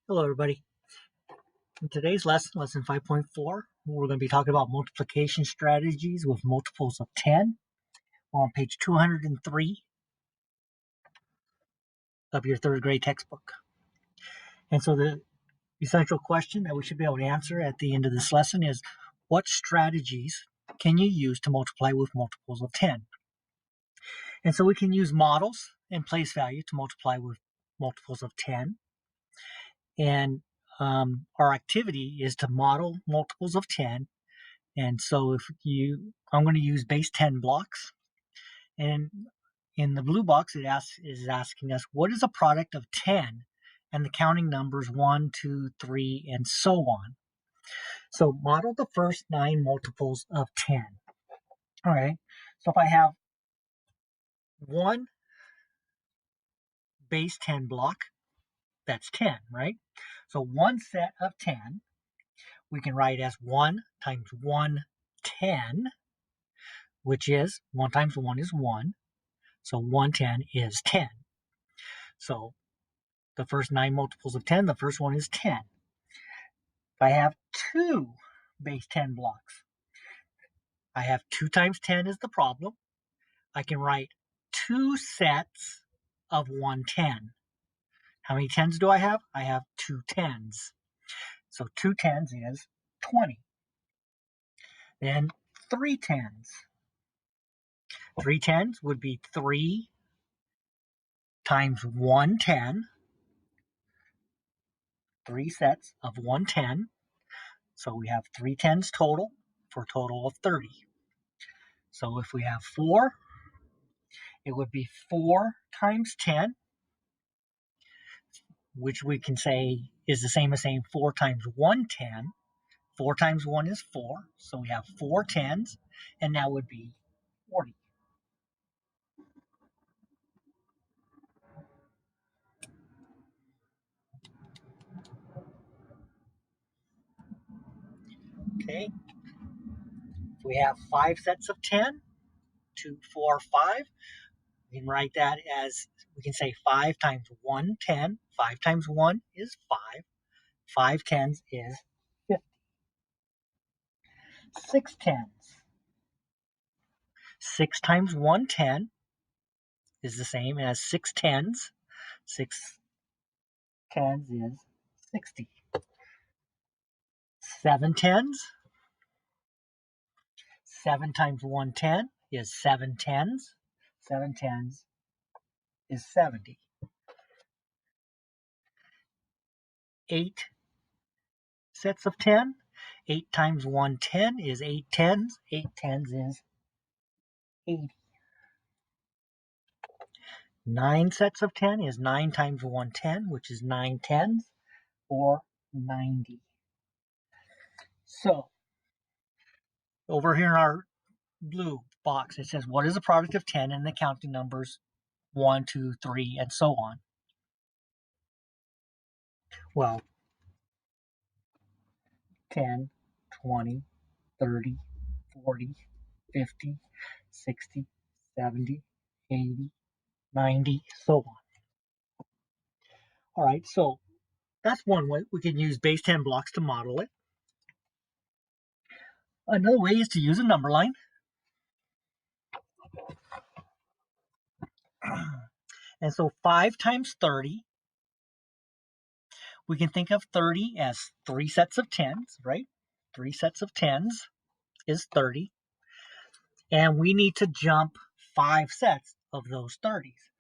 Hello, everybody. In today's lesson, lesson 5.4, we're going to be talking about multiplication strategies with multiples of 10. We're on page 203 of your third grade textbook. And so the essential question that we should be able to answer at the end of this lesson is, what strategies can you use to multiply with multiples of 10? And so we can use models and place value to multiply with multiples of 10. And our activity is to model multiples of 10. And so I'm going to use base 10 blocks. And in the blue box, is asking us, what is a product of 10? And the counting numbers 1, 2, 3, and so on. So model the first 9 multiples of 10. All right. So if I have one base 10 block, that's 10, right? So one set of 10, we can write as 1 times 1, 10, which is 1 times 1 is 1. So 110 is 10. So the first 9 multiples of 10, the first one is 10. If I have 2 base 10 blocks, I have 2 times 10 is the problem. I can write 2 sets of 110. How many 10s do I have? I have 2 10s. So 2 10s is 20. Then 3 10s. 3 10s would be 3 times 110. 3 sets of 110. So we have 3 10s total for a total of 30. So if we have 4, it would be 4 times 10, which we can say is the same as saying 4 times 110. 4 times 1 is 4, so we have 4 10s, and that would be 40. Okay, if we have 5 sets of 10, 2, 4, 5, we can write that as, we can say 5 times 1, 10. 5 times 1 is 5. 5 10s is 50. 6 10s. 6 times 1, 10 is the same as 6 10s. 6 10s is 60. 7 10s. 7 times 110 is 7 10s. 7 10s is 70. 8 sets of 10. 8 times 110 is 8 10s. 8 10s is 80. 9 sets of 10 is 9 times 110, which is 9 10s, or 90. So, over here in our blue box, it says, what is the product of 10 and the counting numbers 1, 2, 3, and so on? Well, 10, 20, 30, 40, 50, 60, 70, 80, 90, so on. All right, so that's one way we can use base 10 blocks to model it. Another way is to use a number line. And so 5 times 30, we can think of 30 as 3 sets of 10s, right? 3 sets of 10s is 30. And we need to jump 5 sets of those 30s.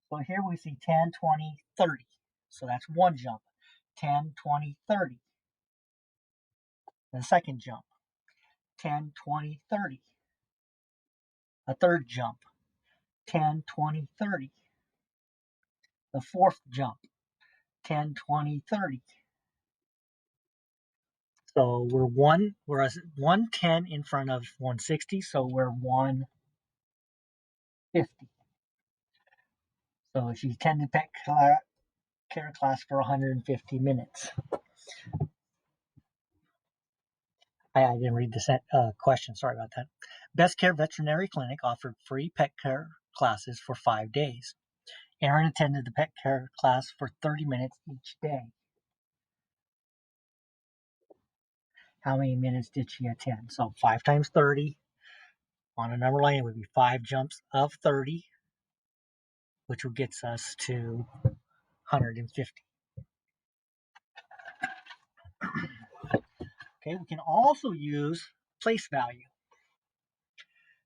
So here we see 10, 20, 30. So that's one jump. 10, 20, 30. The second jump. 10, 20, 30. A third jump. 10, 20, 30. The fourth jump. 10, 20, 30. So we're 110 in front of 160, so we're 150. So she attended pet care class for 150 minutes. I didn't read the question, sorry about that. Best Care Veterinary Clinic offered free pet care classes for 5 days. Aaron attended the pet care class for 30 minutes each day. how many minutes did she attend? So 5 times 30 on a number line, it would be 5 jumps of 30, which will get us to 150. Okay, we can also use place value.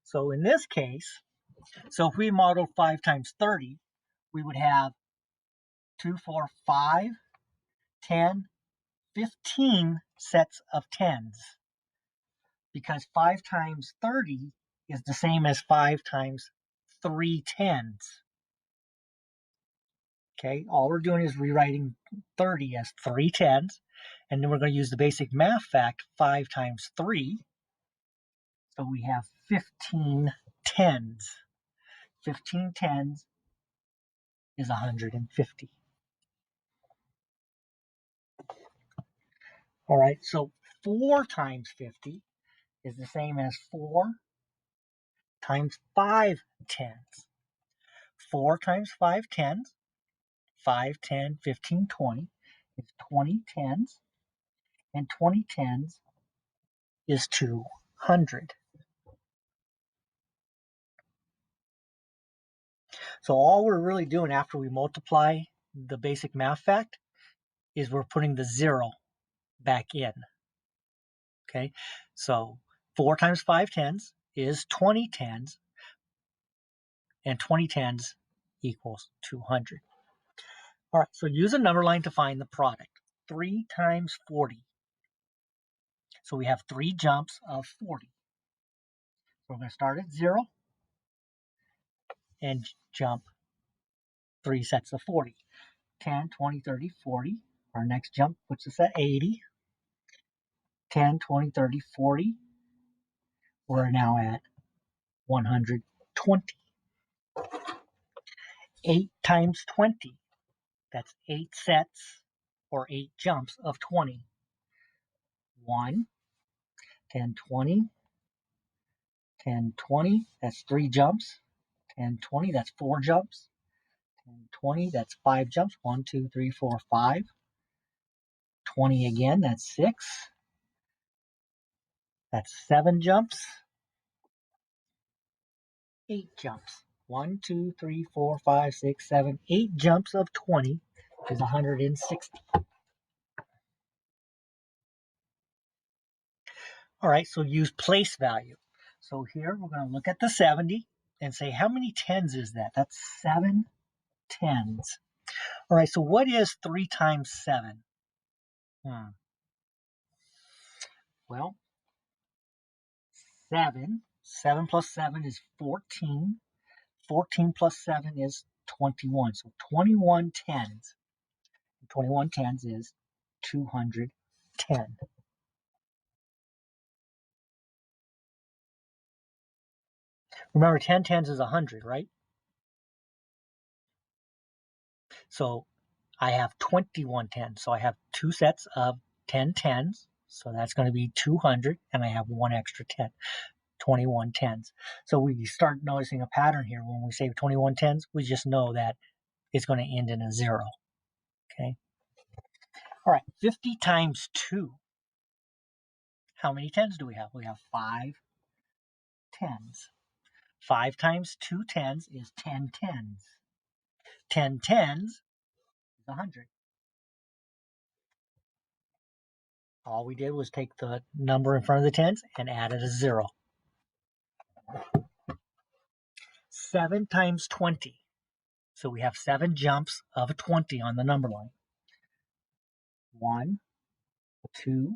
So in this case, so if we model 5 times 30, we would have 2, 4, 5, 10, 15 sets of 10s, because 5 times 30 is the same as 5 times 3 10s. Okay, all we're doing is rewriting 30 as 3 10s, and then we're going to use the basic math fact 5 times 3. So we have 15 10s. 15 10s is 150. All right, so 4 times 50 is the same as 4 times 5 10s. 4 times 5 10s, 5, 10, 15, 20 is 20 10s, and 20 10s is 200. So all we're really doing after we multiply the basic math fact is we're putting the 0 back in. Okay, so 4 times 5 10s is 20 10s, and 20 10s equals 200. All right, so use a number line to find the product. 3 times 40. So we have 3 jumps of 40. So we're going to start at 0 and jump 3 sets of 40. 10, 20, 30, 40. Our next jump puts us at 80. 10, 20, 30, 40. We're now at 120. 8 times 20. That's 8 sets or 8 jumps of 20. 1, 10, 20, 10, 20. That's 3 jumps. 10, 20. That's 4 jumps. 10, 20. That's 5 jumps. 1, 2, 3, 4, 5. 20 again. That's 6. That's 7 jumps. 8 jumps. 1, 2, 3, 4, 5, 6, 7, 8 jumps of 20 is 160. All right, so use place value. So here we're going to look at the 70 and say, how many 10s is that? That's 7 10s. All right, so what is 3 times 7? Well, 7. 7 plus 7 is 14. 14 plus 7 is 21. So 21 10s. 21 10s is 210. Remember, 10 10s is 100, right? So I have 21 10s. So I have 2 sets of 10 10s. So that's going to be 200, and I have 1 extra 10, 21 10s. So we start noticing a pattern here. When we say 21 10s, we just know that it's going to end in a 0. Okay. All right, 50 times 2. How many 10s do we have? We have 5 10s. 5 times 2 10s is 10 10s. 10 10s is 100. All we did was take the number in front of the tens and added a 0. 7 times 20. So we have 7 jumps of 20 on the number line. 1, 2,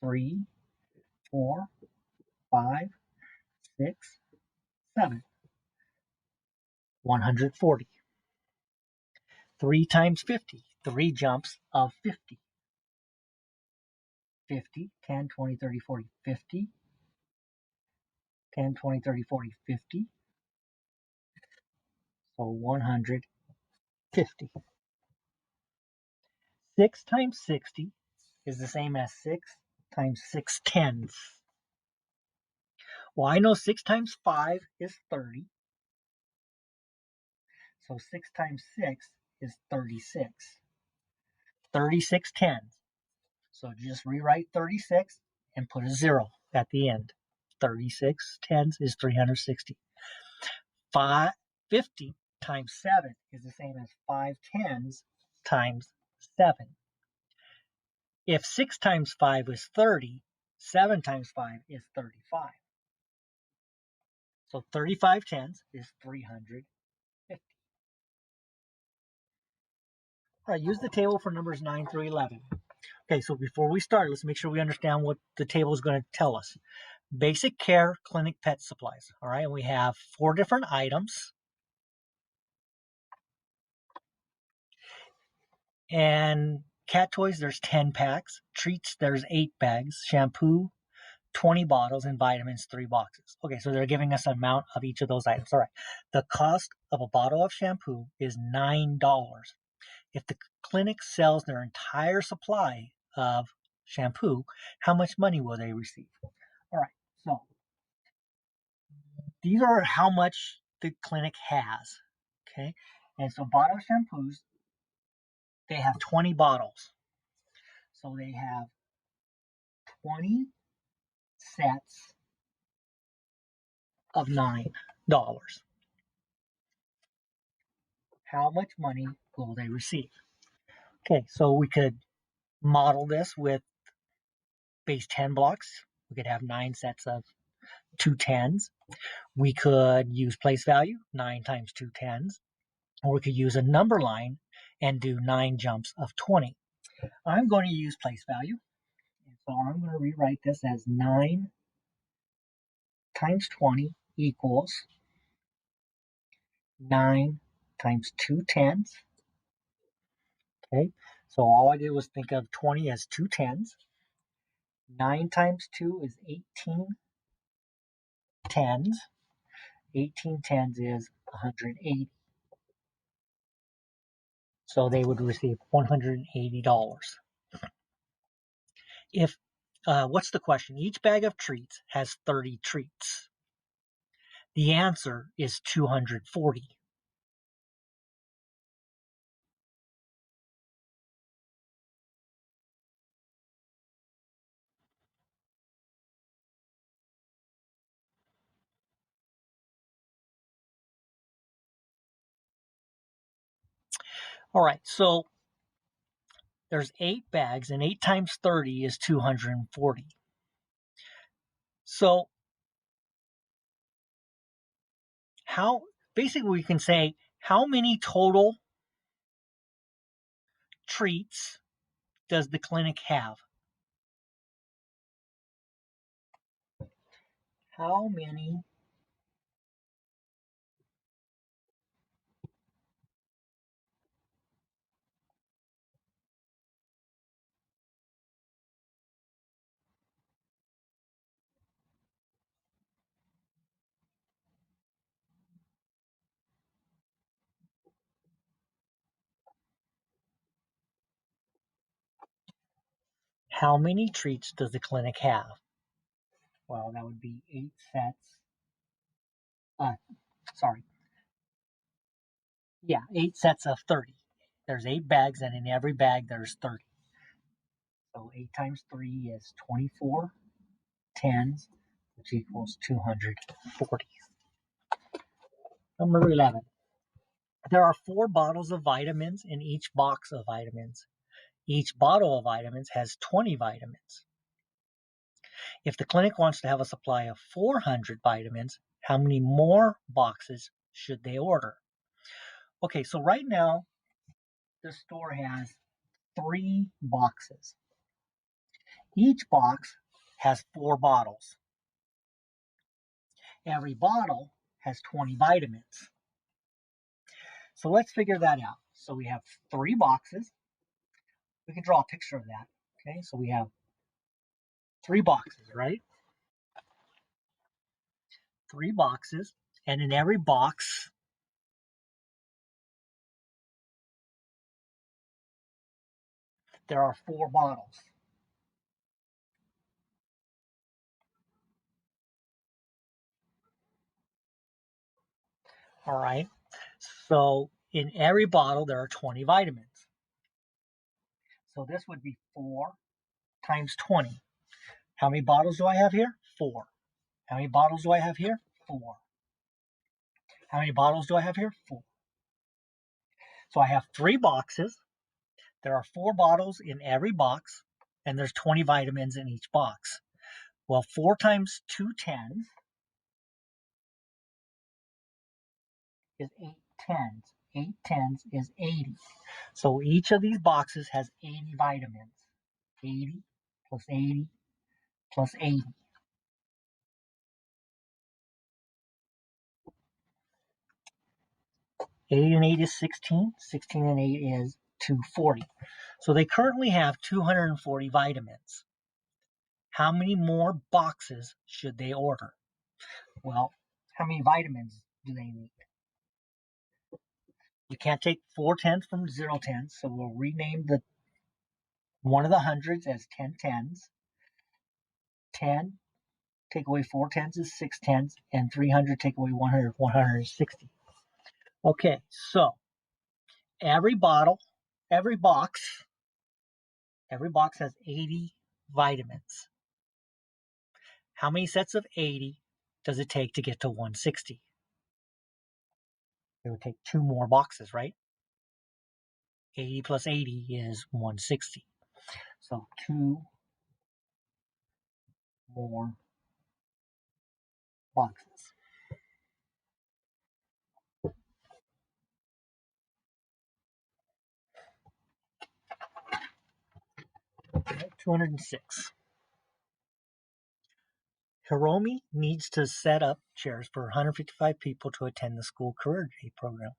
3, 4, 5, 6, 7. 140. 3 times 50. 3 jumps of 50. 50, 10, 20, 30, 40, 50. 10, 20, 30, 40, 50. So 150. 6 times 60 is the same as 6 times 6 tenths. Well, I know 6 times 5 is 30. So 6 times 6 is 36. 36 tenths. So just rewrite 36 and put a 0 at the end. 36 tens is 360. 50 times 7 is the same as 5 tens times 7. If 6 times 5 is 30, 7 times 5 is 35. So 35 tens is 350. All right, use the table for numbers 9 through 11. Okay, so before we start, let's make sure we understand what the table is going to tell us. Basic care clinic pet supplies. All right, and we have 4 different items. And cat toys, there's 10 packs. Treats, there's 8 bags. Shampoo, 20 bottles, and vitamins, 3 boxes. Okay, so they're giving us an amount of each of those items. All right, the cost of a bottle of shampoo is $9. If the clinic sells their entire supply of shampoo, how much money will they receive? All right, so these are how much the clinic has. Okay, and so bottle shampoos, they have 20 bottles. So they have 20 sets of $9. How much money will they receive? Okay, so we could model this with base 10 blocks. We could have 9 sets of 2 tens. We could use place value, 9 times 2 tens. Or we could use a number line and do 9 jumps of 20. I'm going to use place value. So I'm going to rewrite this as 9 times 20 equals 9 times 2 tens. Okay, so all I did was think of 20 as 2 tens. 9 times 2 is 18 tens. 18 tens is 180. So they would receive $180. If What's the question? Each bag of treats has 30 treats. The answer is 240. All right, so there's 8 bags, and 8 times 30 is 240. So how basically we can say how many total treats does the clinic have? How many how many treats does the clinic have? Well, that would be 8 sets. Uh, sorry. Yeah, 8 sets of 30. There's 8 bags, and in every bag there's 30. So 8 times 3 is 24 tens, which equals 240. Number 11. There are 4 bottles of vitamins in each box of vitamins. Each bottle of vitamins has 20 vitamins. If the clinic wants to have a supply of 400 vitamins, how many more boxes should they order? Okay, so right now the store has 3 boxes. Each box has 4 bottles. Every bottle has 20 vitamins. So let's figure that out. So we have 3 boxes. We can draw a picture of that. Okay, so we have 3 boxes, right? 3 boxes, and in every box there are 4 bottles. All right. So in every bottle there are 20 vitamins. So this would be 4 times 20. How many bottles do I have here? 4. How many bottles do I have here? 4. How many bottles do I have here? 4. So I have 3 boxes. There are 4 bottles in every box, and there's 20 vitamins in each box. Well, 4 times 2 tens is 8 tens. 8 tens is 80. So each of these boxes has 80 vitamins. 80 plus 80 plus 80. 80 and 8 is 16. 16 and 8 is 240. So they currently have 240 vitamins. How many more boxes should they order? Well, how many vitamins do they need? You can't take 4 tenths from 0 tenths, so we'll rename the one of the hundreds as 10 tens. 10 take away 4 tenths is 6 tenths, and 300 take away 100, 160. Okay, so every box has 80 vitamins. How many sets of 80 does it take to get to 160? It would take 2 more boxes, right? 80 plus 80 is 160. So 2 more boxes. Okay, 206. Hiromi needs to set up chairs for 155 people to attend the school career day program.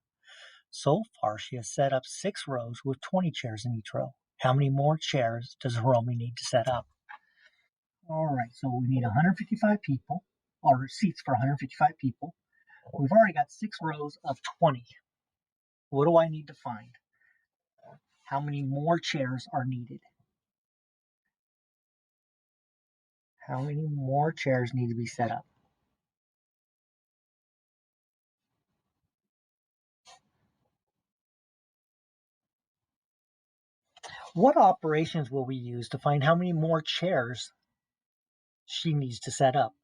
So far, she has set up 6 rows with 20 chairs in each row. How many more chairs does Hiromi need to set up? All right, so we need 155 people, or seats for 155 people. We've already got 6 rows of 20. What do I need to find? How many more chairs are needed? How many more chairs need to be set up? What operations will we use to find how many more chairs she needs to set up?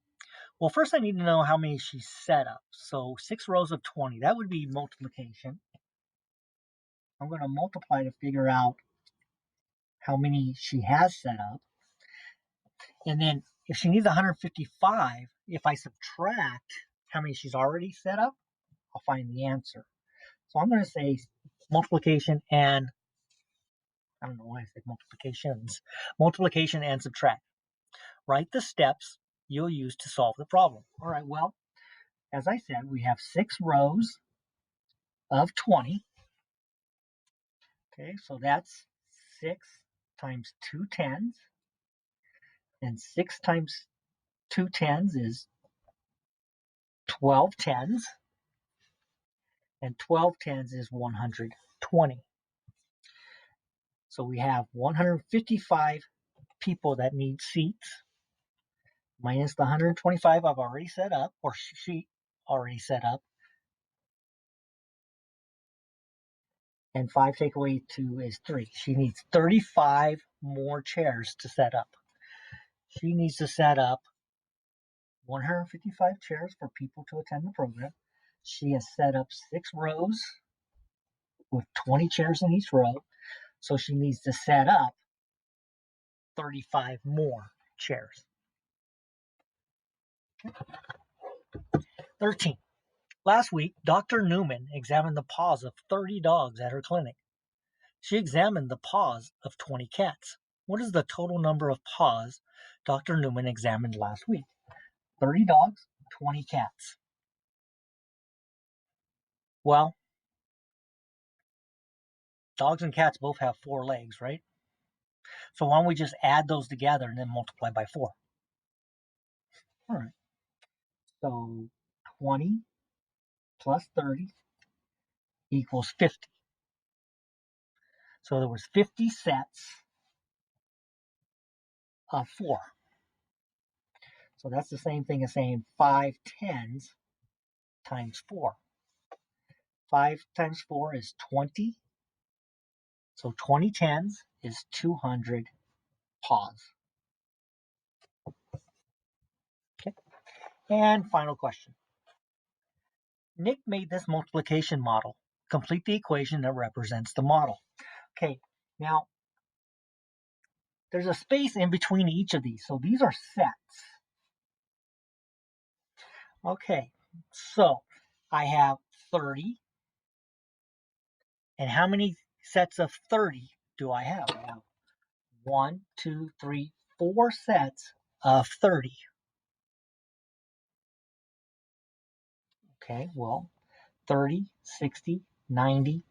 Well, first I need to know how many she set up. So 6 rows of 20, that would be multiplication. I'm going to multiply to figure out how many she has set up. And then if she needs 155, if I subtract how many she's already set up, I'll find the answer. So I'm going to say multiplication and, I don't know why I said multiplications, multiplication and subtract. Write the steps you'll use to solve the problem. All right, well, as I said, we have 6 rows of 20. Okay, so that's 6 times 2 tens, and 6 times 2 tens is 12 tens, and 12 tens is 120. So we have 155 people that need seats, minus the 125 I've already set up, or she already set up, and 5 take away 2 is 3. She needs 35 more chairs to set up. She needs to set up 155 chairs for people to attend the program. She has set up 6 rows with 20 chairs in each row. So she needs to set up 35 more chairs. 13. Last week, Dr. Newman examined the paws of 30 dogs at her clinic. She examined the paws of 20 cats. What is the total number of paws Dr. Newman examined last week? 30 dogs, 20 cats. Well, dogs and cats both have 4 legs, right? So why don't we just add those together and then multiply by 4? All right. So 20 plus 30 equals 50. So there was 50 sets of 4. So that's the same thing as saying 5 tens times 4. 5 times 4 is 20. So 20 tens is 200 paws. And final question. Nick made this multiplication model. Complete the equation that represents the model. Okay, now there's a space in between each of these. So these are sets. Okay, so I have 30. And how many sets of 30 do I have? I have 1, 2, 3, 4 sets of 30. Okay, well, 30, 60, 90,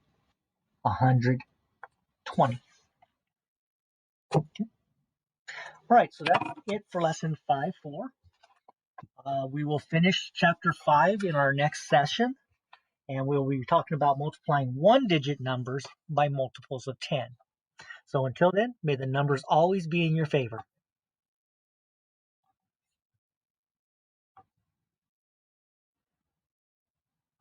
100, 20. Okay. All right, so that's it for lesson 5.4. We will finish chapter 5 in our next session, and we'll be talking about multiplying one-digit numbers by multiples of 10. So until then, may the numbers always be in your favor.